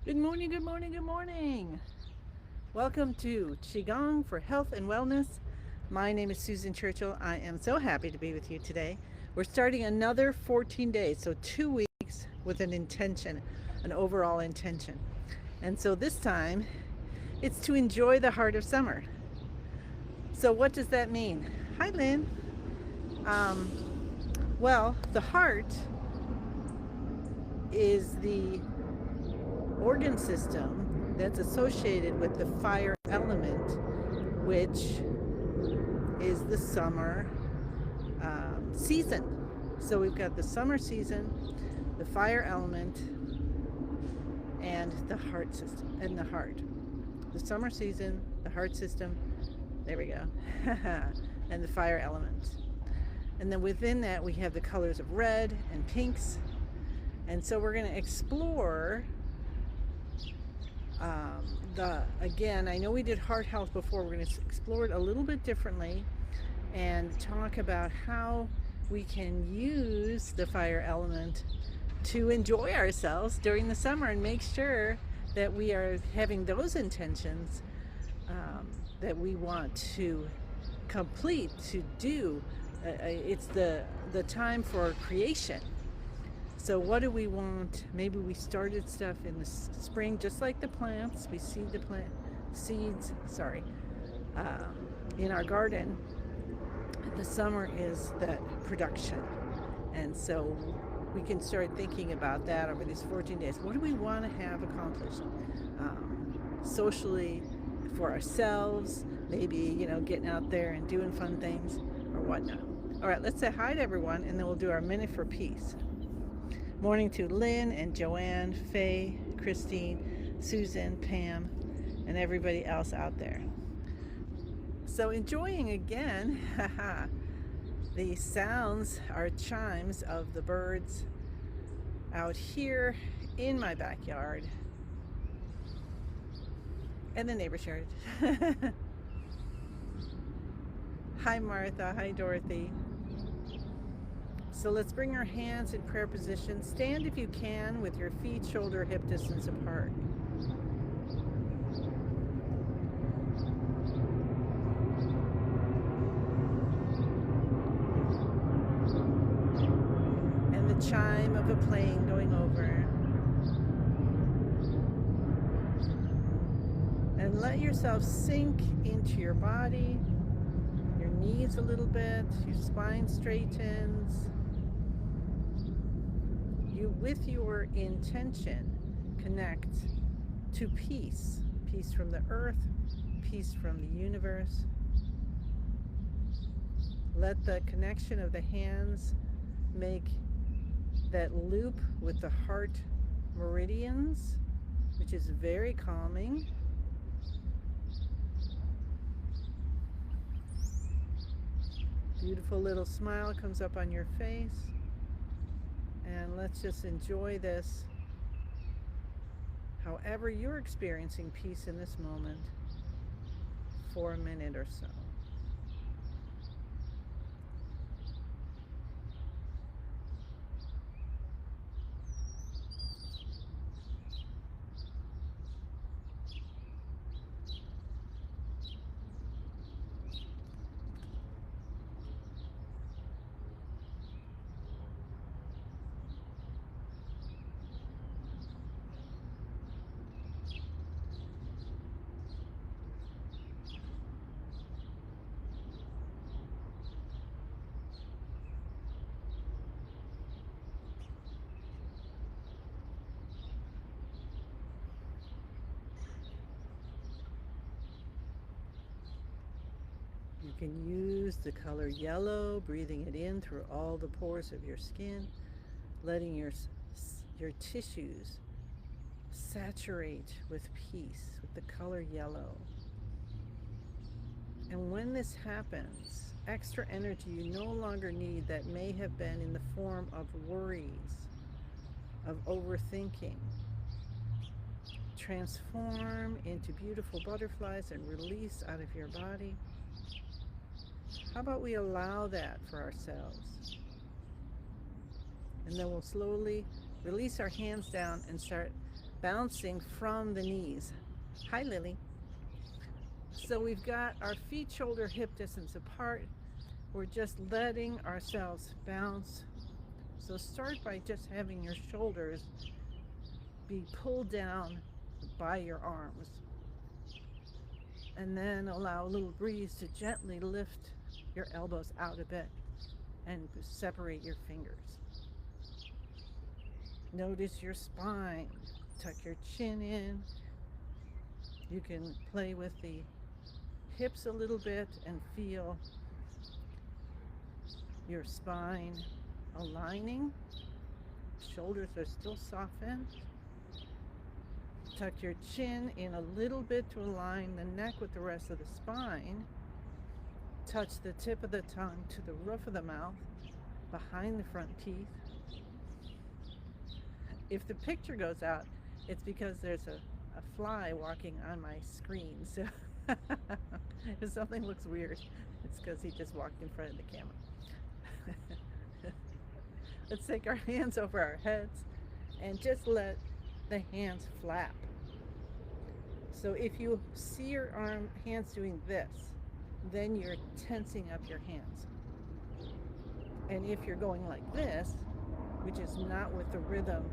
Good morning, good morning, good morning. Welcome to Qigong for Health and Wellness. My name is Susan Churchill. I am so happy to be with you today. We're starting another 14 days, so 2 weeks with an intention, an overall intention. And so this time, it's to enjoy the heart of summer. So, what does that mean? Hi, Lynn. Um, well, the heart is the organ system that's associated with the fire element, which is the summer season. So we've got the summer season, the fire element, and the heart system, and the heart. The summer season, the heart system, there we go, and the fire element. And then within that, we have the colors of red and pinks. And so we're going to explore again, I know we did heart health before. We're going to explore it a little bit differently and talk about how we can use the fire element to enjoy ourselves during the summer and make sure that we are having those intentions that we want to complete, to do. It's the time for creation. So what do we want? Maybe we started stuff in the spring, just like the plants. We seed the plant seeds. In our garden. The summer is that production, and so we can start thinking about that over these 14 days. What do we want to have accomplished socially, for ourselves? Maybe getting out there and doing fun things or whatnot. All right, let's say hi to everyone, and then we'll do our minute for peace. Morning to Lynn and Joanne, Faye, Christine, Susan, Pam, and everybody else out there. So enjoying again the sounds, our chimes of the birds out here in my backyard and the neighbor's yard. Hi Martha, hi Dorothy. So let's bring our hands in prayer position. Stand if you can with your feet shoulder hip distance apart. And the chime of a plane going over. And let yourself sink into your body, your knees a little bit, your spine straightens. You, with your intention, connect to peace. Peace from the earth, peace from the universe. Let the connection of the hands make that loop with the heart meridians, which is very calming. Beautiful little smile comes up on your face. And let's just enjoy this, however you're experiencing peace in this moment, for a minute or so. You can use the color yellow, breathing it in through all the pores of your skin, letting your tissues saturate with peace, with the color yellow. And when this happens, extra energy you no longer need that may have been in the form of worries, of overthinking, transform into beautiful butterflies and release out of your body. How about we allow that for ourselves? And then we'll slowly release our hands down and start bouncing from the knees. Hi, Lily. So we've got our feet shoulder hip distance apart. We're just letting ourselves bounce. So start by just having your shoulders be pulled down by your arms. And then allow a little breeze to gently lift your elbows out a bit and separate your fingers. Notice your spine. Tuck your chin in. You can play with the hips a little bit and feel your spine aligning. Shoulders are still softened. Tuck your chin in a little bit to align the neck with the rest of the spine. Touch the tip of the tongue to the roof of the mouth, behind the front teeth. If the picture goes out, it's because there's a fly walking on my screen. So if something looks weird, it's because he just walked in front of the camera. Let's take our hands over our heads and just let the hands flap. So if you see your hands doing this, then you're tensing up your hands. And if you're going like this, which is not with the rhythm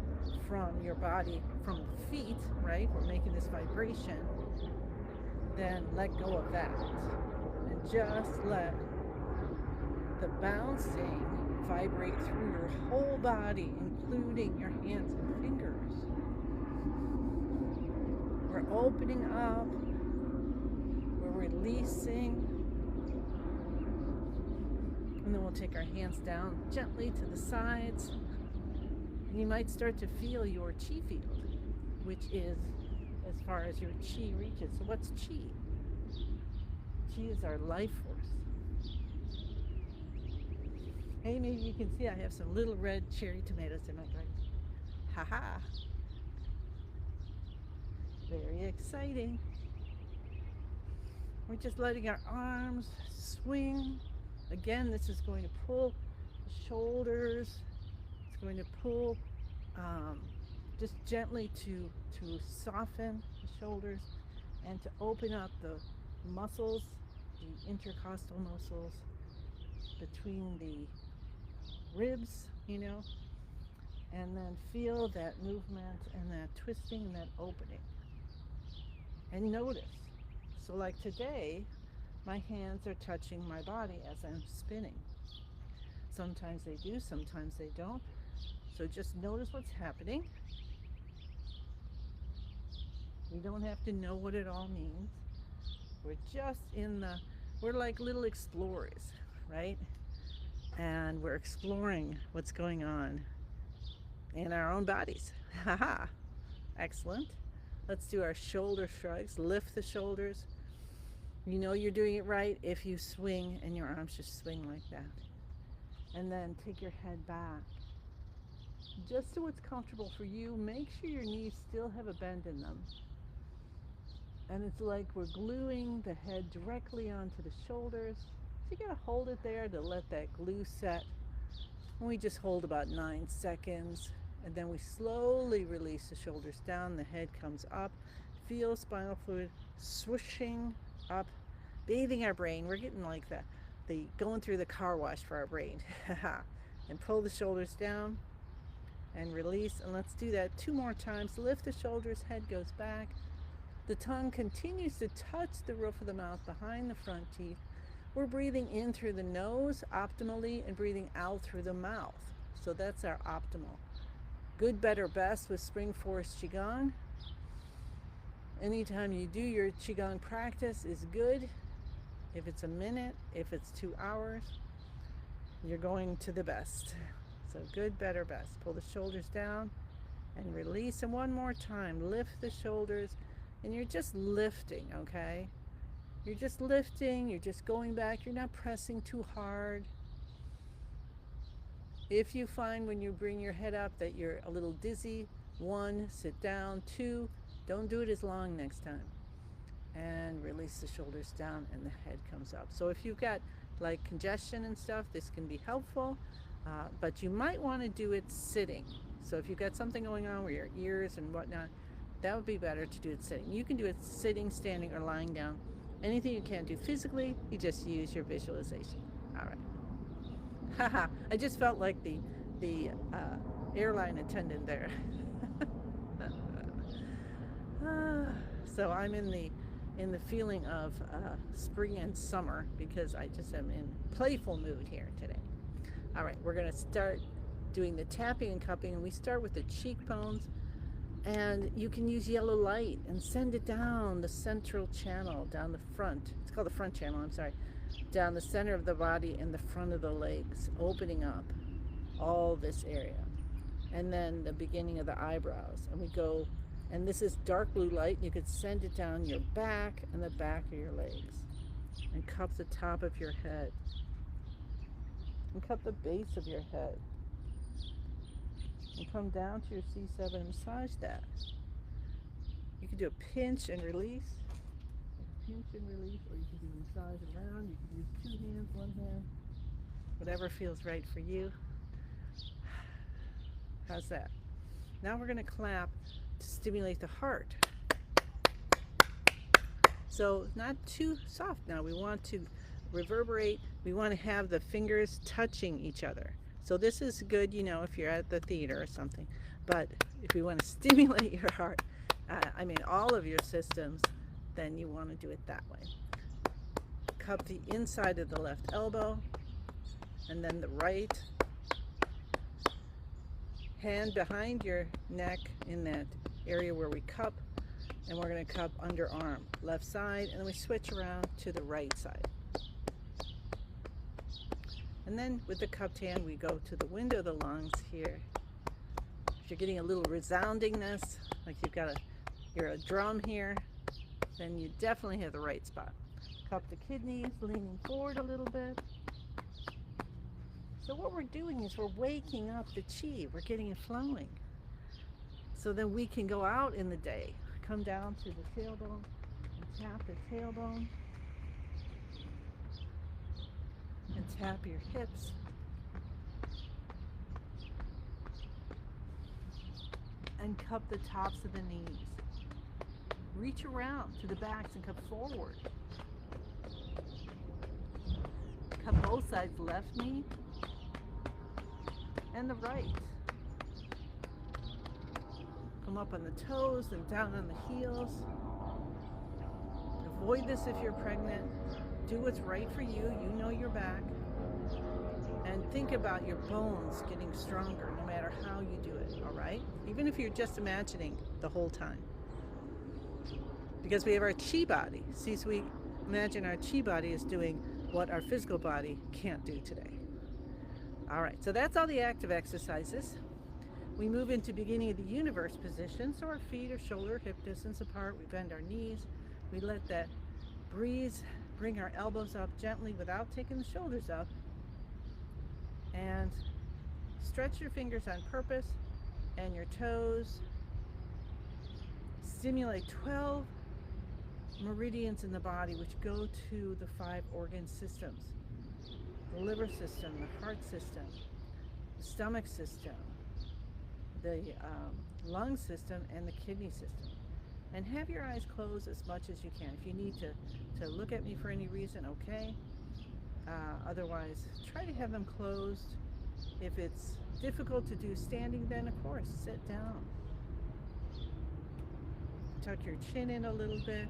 from your body, from the feet, right? We're making this vibration, then let go of that. And just let the bouncing vibrate through your whole body, including your hands and fingers. We're opening up, we're releasing, and then we'll take our hands down gently to the sides. And you might start to feel your chi field, which is as far as your chi reaches. So what's chi? Chi is our life force. Hey, maybe you can see I have some little red cherry tomatoes in my garden. Haha. Very exciting. We're just letting our arms swing. Again, this is going to pull the shoulders. It's going to pull just gently to soften the shoulders and to open up the muscles, the intercostal muscles between the ribs, and then feel that movement and that twisting and that opening. And notice. So like today, my hands are touching my body as I'm spinning. Sometimes they do, sometimes they don't. So just notice what's happening. You don't have to know what it all means. We're just we're like little explorers, right? And we're exploring what's going on in our own bodies. Haha. Excellent. Let's do our shoulder shrugs. Lift the shoulders. You know you're doing it right if you swing and your arms just swing like that. And then take your head back. Just so it's comfortable for you, make sure your knees still have a bend in them. And it's like we're gluing the head directly onto the shoulders. So you gotta hold it there to let that glue set. And we just hold about 9 seconds. And then we slowly release the shoulders down. The head comes up. Feel spinal fluid swooshing up, bathing our brain. We're getting like the going through the car wash for our brain. And pull the shoulders down and release. And let's do that 2 more times. Lift the shoulders, head goes back. The tongue continues to touch the roof of the mouth behind the front teeth. We're breathing in through the nose optimally and breathing out through the mouth. So that's our optimal. Good, better, best with Spring Forest Qigong. Anytime you do your Qigong practice is good. If it's a minute, if it's 2 hours, you're going to the best. So good, better, best. Pull the shoulders down and release. And one more time, lift the shoulders. And you're just lifting, okay? You're just lifting, you're just going back. You're not pressing too hard. If you find when you bring your head up that you're a little dizzy, 1, sit down. 2, don't do it as long next time. And release the shoulders down and the head comes up. So if you've got like congestion and stuff, this can be helpful, but you might want to do it sitting. So if you've got something going on with your ears and whatnot, That would be better to do it sitting. You can do it sitting, standing, or lying down. Anything you can't do physically, you just use your visualization. All right. Haha, I just felt like the airline attendant there. So I'm in the feeling of spring and summer because I just am in playful mood here today. All right, we're going to start doing the tapping and cupping, and we start with the cheekbones, and you can use yellow light and send it down the central channel, down the front. It's called the front channel, I'm sorry. Down the center of the body and the front of the legs, opening up all this area. And then the beginning of the eyebrows. And we go, and this is dark blue light, and you could send it down your back and the back of your legs. And cup the top of your head. And cup the base of your head. And come down to your C7 and massage that. You can do a pinch and release. Pinch and release, or you can do massage around. You can use 2 hands, 1 hand, whatever feels right for you. How's that? Now we're going to clap to stimulate the heart. So not too soft now. We want to reverberate. We want to have the fingers touching each other. So this is good, you know, if you're at the theater or something. But if we want to stimulate your heart, I mean all of your systems, then you want to do it that way. Cup the inside of the left elbow and then the right. Hand behind your neck in that area where we cup, and we're going to cup underarm, left side, and then we switch around to the right side. And then with the cupped hand, we go to the window of the lungs here. If you're getting a little resoundingness, like you're a drum here, then you definitely have the right spot. Cup the kidneys, leaning forward a little bit. So what we're doing is we're waking up the chi. We're getting it flowing. So then we can go out in the day. Come down to the tailbone and tap the tailbone. And tap your hips. And cup the tops of the knees. Reach around to the backs and cup forward. Cup both sides, left knee and the right. Come up on the toes and down on the heels. Avoid this if you're pregnant. Do what's right for you. You know your back. And think about your bones getting stronger no matter how you do it, all right? Even if you're just imagining the whole time. Because we have our chi body. See, so we imagine our chi body is doing what our physical body can't do today. All right, so that's all the active exercises. We move into beginning of the universe position. So our feet are shoulder, hip distance apart. We bend our knees. We let that breeze bring our elbows up gently without taking the shoulders up. And stretch your fingers on purpose and your toes. Stimulate 12 meridians in the body which go to the 5 organ systems. The liver system, the heart system, the stomach system, the lung system, and the kidney system. And have your eyes closed as much as you can. If you need to look at me for any reason, okay. Otherwise, try to have them closed. If it's difficult to do standing, then of course, sit down. Tuck your chin in a little bit,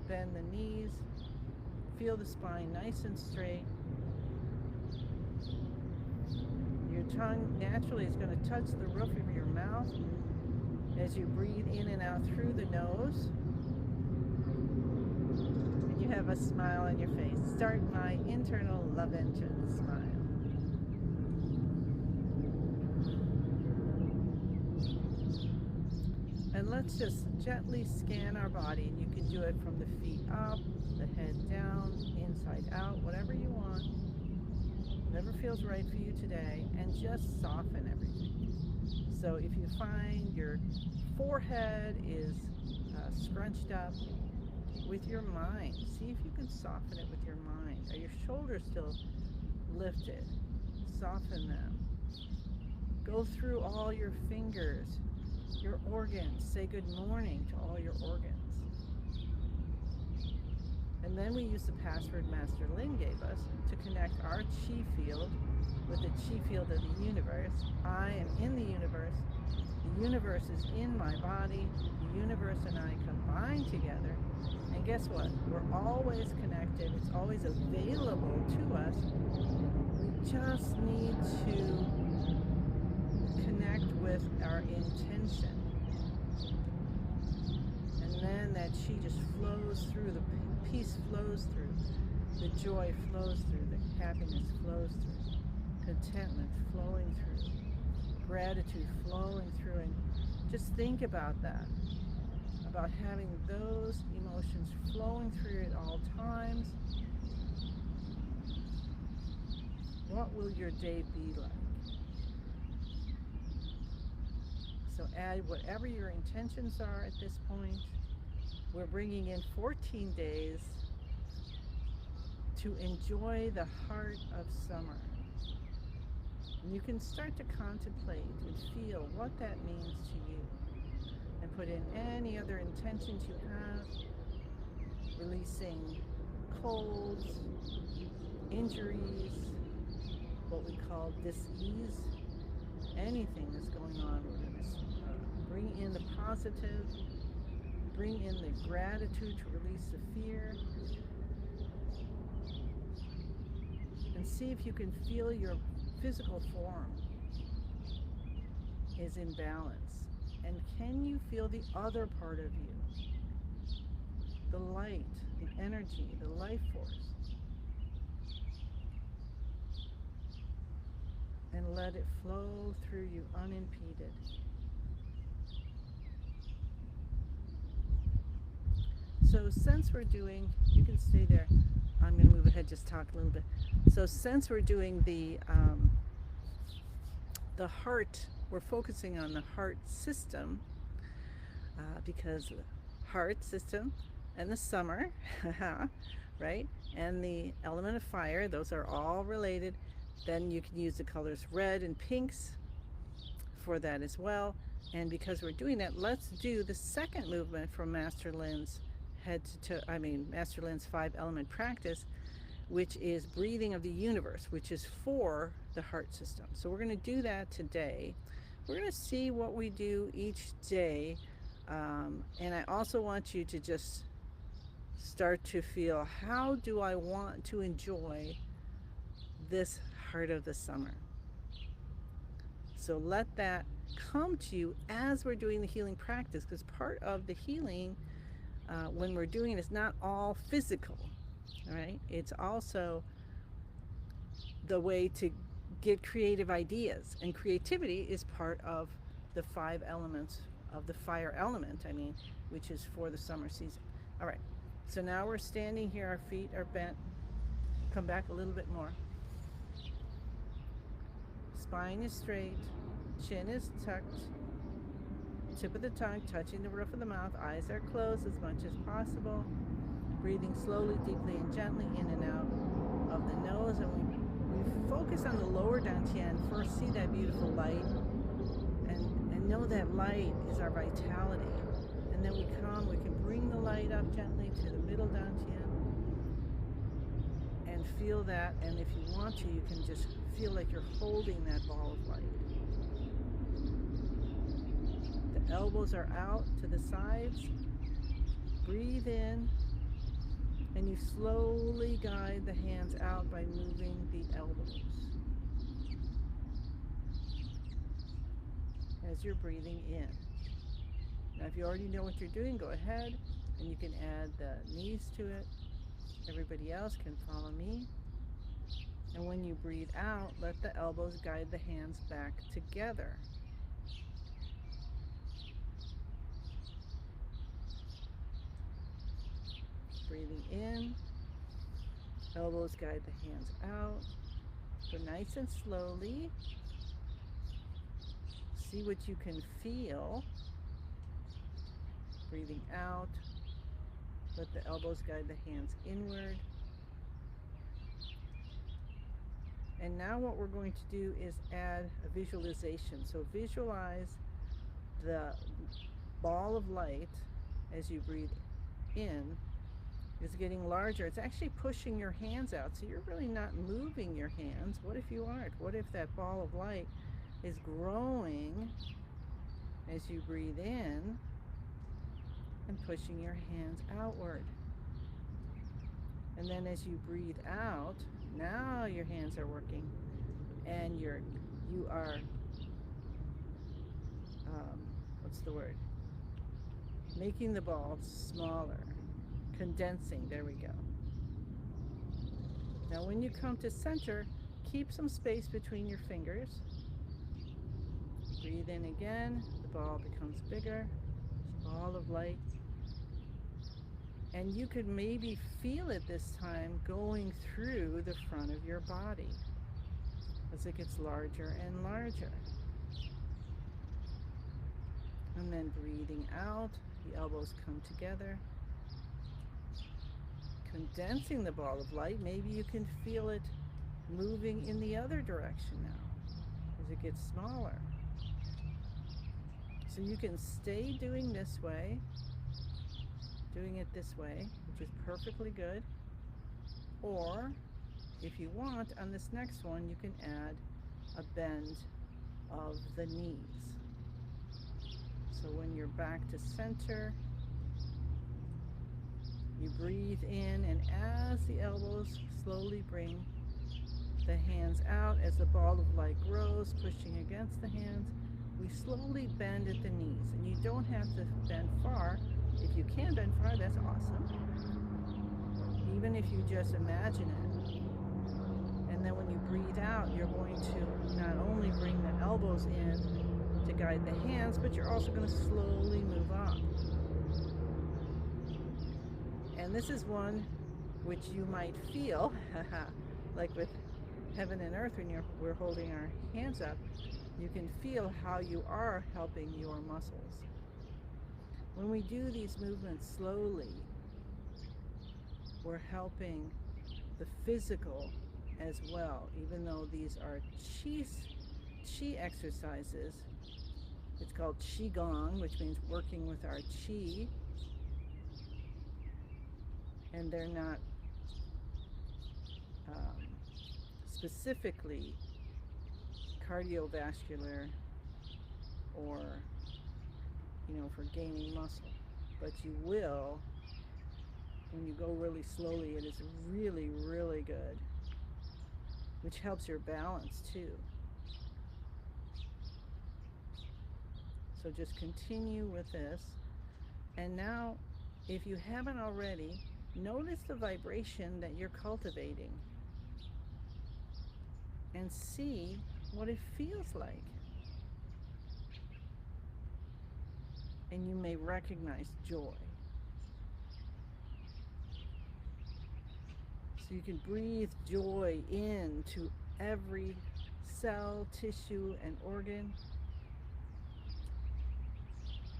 bend the knees, feel the spine nice and straight. Your tongue naturally is going to touch the roof of your mouth as you breathe in and out through the nose. And you have a smile on your face. Start my internal love engine smile. And let's just gently scan our body. And you can do it from the feet up, the head down, inside out, whatever you want. Whatever feels right for you today, and just soften everything. So if you find your forehead is scrunched up, with your mind, see if you can soften it with your mind. Are your shoulders still lifted? Soften them. Go through all your fingers Your organs, say good morning to all your organs. And then we use the password Master Lin gave us to connect our chi field with the chi field of the universe. I am in the universe. The universe is in my body. The universe and I combine together. And guess what? We're always connected. It's always available to us. We just need to connect with our intention. And then that chi just flows through, the peace flows through, the joy flows through, the happiness flows through, contentment flowing through, gratitude flowing through. And just think about that, about having those emotions flowing through at all times. What will your day be like? So add whatever your intentions are at this point. We're bringing in 14 days to enjoy the heart of summer. And you can start to contemplate and feel what that means to you. And put in any other intentions you have, releasing colds, injuries, what we call dis-ease, anything that's going on. We're going to bring in the positive, bring in the gratitude to release the fear, and see if you can feel your physical form is in balance. And can you feel the other part of you? The light, the energy, the life force. And let it flow through you unimpeded. So since we're doing, you can stay there. I'm going to move ahead, just talk a little bit. So since we're doing the heart, we're focusing on the heart system because the heart system and the summer, right? And the element of fire, those are all related. Then you can use the colors red and pinks for that as well. And because we're doing that, let's do the second movement from Master Lin's Master Lin's 5-element practice, which is breathing of the universe, which is for the heart system. So we're going to do that today. We're going to see what we do each day. And I also want you to just start to feel, how do I want to enjoy this heart of the summer? So let that come to you as we're doing the healing practice, because part of the healing when we're doing it is not all physical, all right? It's also the way to get creative ideas, and creativity is part of the 5 elements of the fire element, which is for the summer season. All right, so now we're standing here, our feet are bent. Come back a little bit more. Spine is straight, chin is tucked, tip of the tongue touching the roof of the mouth, eyes are closed as much as possible. Breathing slowly, deeply, and gently in and out of the nose. And we focus on the lower dantian. First, see that beautiful light, and know that light is our vitality. And then we can bring the light up gently to the middle dantian and feel that. And if you want to, you can just feel like you're holding that ball of light. The elbows are out to the sides. Breathe in, and you slowly guide the hands out by moving the elbows as you're breathing in. Now, if you already know what you're doing, go ahead and you can add the knees to it. Everybody else can follow me. And when you breathe out, let the elbows guide the hands back together. Breathing in, elbows guide the hands out. Go nice and slowly. See what you can feel. Breathing out, let the elbows guide the hands inward. And now what we're going to do is add a visualization. So visualize the ball of light, as you breathe in, is getting larger. It's actually pushing your hands out, so you're really not moving your hands. What if you aren't? What if that ball of light is growing as you breathe in and pushing your hands outward? And then as you breathe out, now your hands are working, and you are what's the word? Making the ball smaller, condensing. There we go. Now when you come to center, keep some space between your fingers. Breathe in again, the ball becomes bigger, ball of light. And you could maybe feel it this time going through the front of your body as it gets larger and larger. And then breathing out, the elbows come together, condensing the ball of light. Maybe you can feel it moving in the other direction now as it gets smaller. So you can stay doing this way, doing it this way, which is perfectly good. Or if you want, on this next one, you can add a bend of the knees. So when you're back to center, you breathe in, and as the elbows slowly bring the hands out, as the ball of light grows, pushing against the hands, we slowly bend at the knees. And you don't have to bend far. If you can bend far, that's awesome. Even if you just imagine it. And then when you breathe out, you're going to not only bring the elbows in to guide the hands, but you're also going to slowly move up. And this is one which you might feel, like with heaven and earth, when we're holding our hands up, you can feel how you are helping your muscles. When we do these movements slowly, we're helping the physical as well. Even though these are chi exercises, it's called Qigong, which means working with our chi, and they're not specifically cardiovascular or for gaining muscle, but you will, when you go really slowly, it is really, really good, which helps your balance too. So just continue with this. And now, if you haven't already, notice the vibration that you're cultivating and see what it feels like. And you may recognize joy. So you can breathe joy into every cell, tissue, and organ.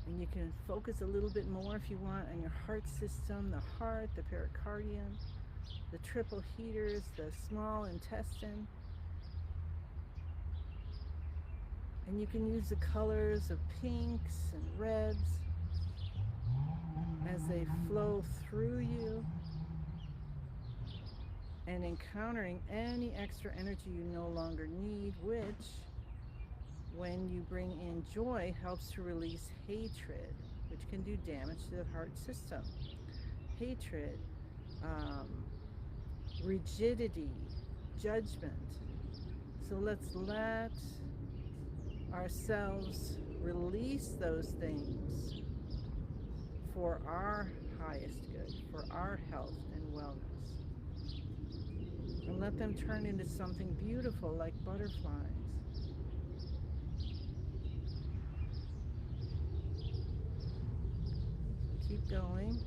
And you can focus a little bit more if you want on your heart system, the heart, the pericardium, the triple heaters, the small intestine. And you can use the colors of pinks and reds as they flow through you, and encountering any extra energy you no longer need, which, when you bring in joy, helps to release hatred, which can do damage to the heart system. Hatred, rigidity, judgment. So let's let ourselves release those things for our highest good, for our health and wellness. And let them turn into something beautiful like butterflies. Keep going.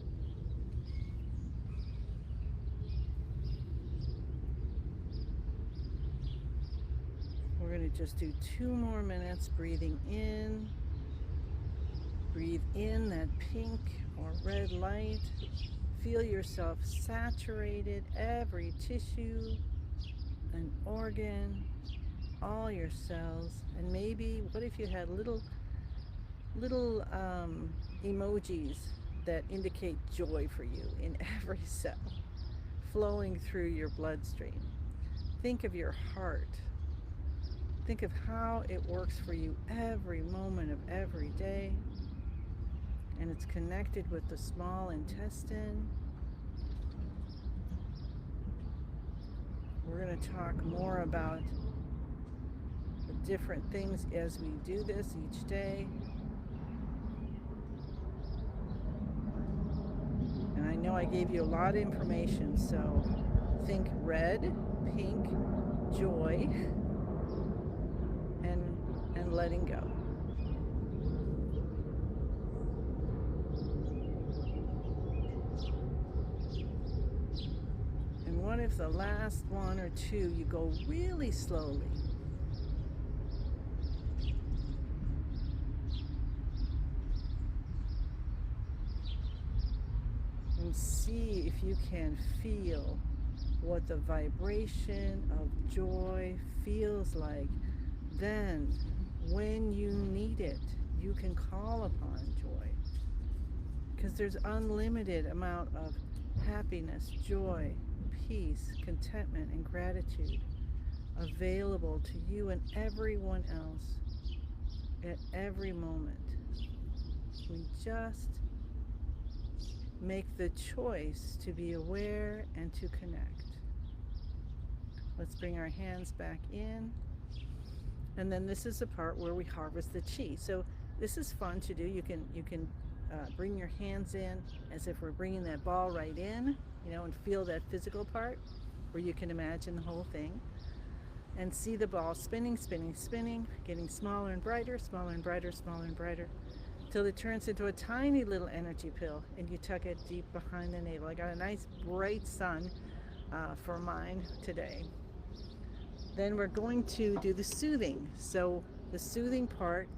We're going to just do 2 more minutes, breathing in. Breathe in that pink or red light. Feel yourself saturated, every tissue, an organ, all your cells. And maybe, what if you had little little emojis that indicate joy for you in every cell flowing through your bloodstream. Think of your heart. Think of how it works for you every moment of every day. And it's connected with the small intestine. We're going to talk more about the different things as we do this each day. And I know I gave you a lot of information, so think red, pink, joy, and letting go. And what if the last one or two you go really slowly? And see if you can feel what the vibration of joy feels like. Then, when you need it, you can call upon joy. Because there's unlimited amount of happiness, joy, peace, contentment, and gratitude available to you and everyone else at every moment. We just make the choice to be aware and to connect. Let's bring our hands back in. And then this is the part where we harvest the chi. So this is fun to do. You can bring your hands in as if we're bringing that ball right in, and feel that physical part, or you can imagine the whole thing and see the ball spinning, spinning, spinning, getting smaller and brighter, smaller and brighter, smaller and brighter, till it turns into a tiny little energy pill, and you tuck it deep behind the navel. I got a nice bright sun for mine today. Then we're going to do the soothing. So the soothing part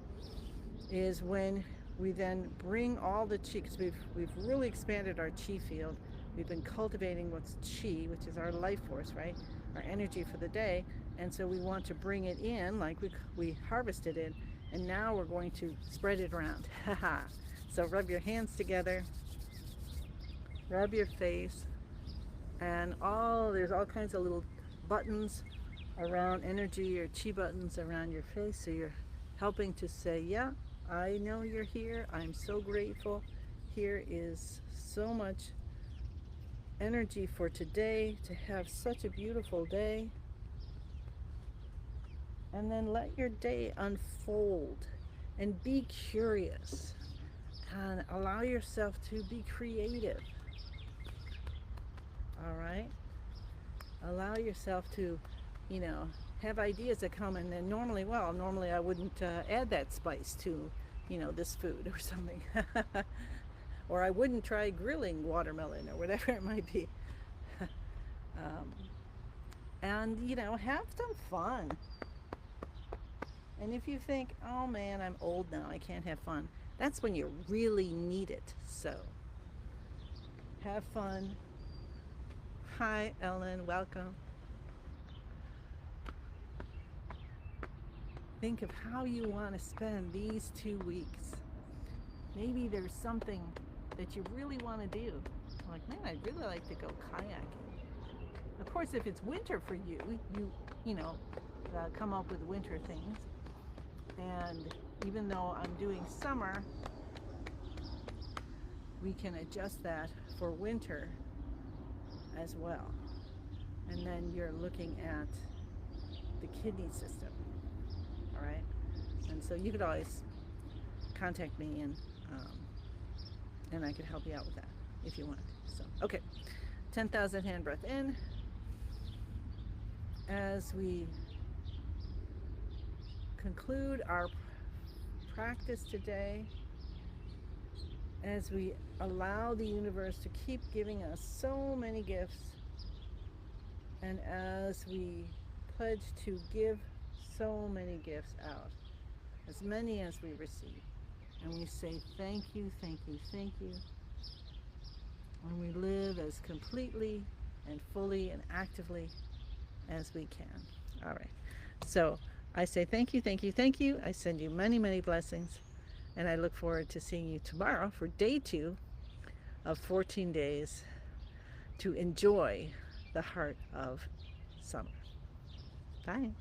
is when we then bring all the chi, because we've really expanded our chi field. We've been cultivating what's chi, which is our life force, right? Our energy for the day. And so we want to bring it in like we harvested it. And now we're going to spread it around. So rub your hands together, rub your face, and there's all kinds of little buttons around energy, or chi buttons around your face. So you're helping to say, yeah, I know you're here. I'm so grateful. Here is so much energy for today, to have such a beautiful day. And then let your day unfold and be curious and allow yourself to be creative. All right? Allow yourself to, have ideas that come, and then normally I wouldn't add that spice to, this food or something. Or I wouldn't try grilling watermelon or whatever it might be. And, have some fun. And if you think, oh man, I'm old now, I can't have fun, that's when you really need it. So, have fun. Hi, Ellen, welcome. Think of how you want to spend these 2 weeks. Maybe there's something that you really want to do. Like, man, I'd really like to go kayaking. Of course, if it's winter for you, come up with winter things. And even though I'm doing summer, we can adjust that for winter as well. And then you're looking at the kidney system. All right? And so you could always contact me, and I could help you out with that if you want. So, okay. 10,000 hand breath in. As we conclude our practice today, as we allow the universe to keep giving us so many gifts, and as we pledge to give so many gifts out, as many as we receive, and we say thank you, thank you, thank you, and we live as completely and fully and actively as we can. All right. So I say thank you, thank you, thank you. I send you many, many blessings. And I look forward to seeing you tomorrow for day 2 of 14 days to enjoy the heart of summer. Bye.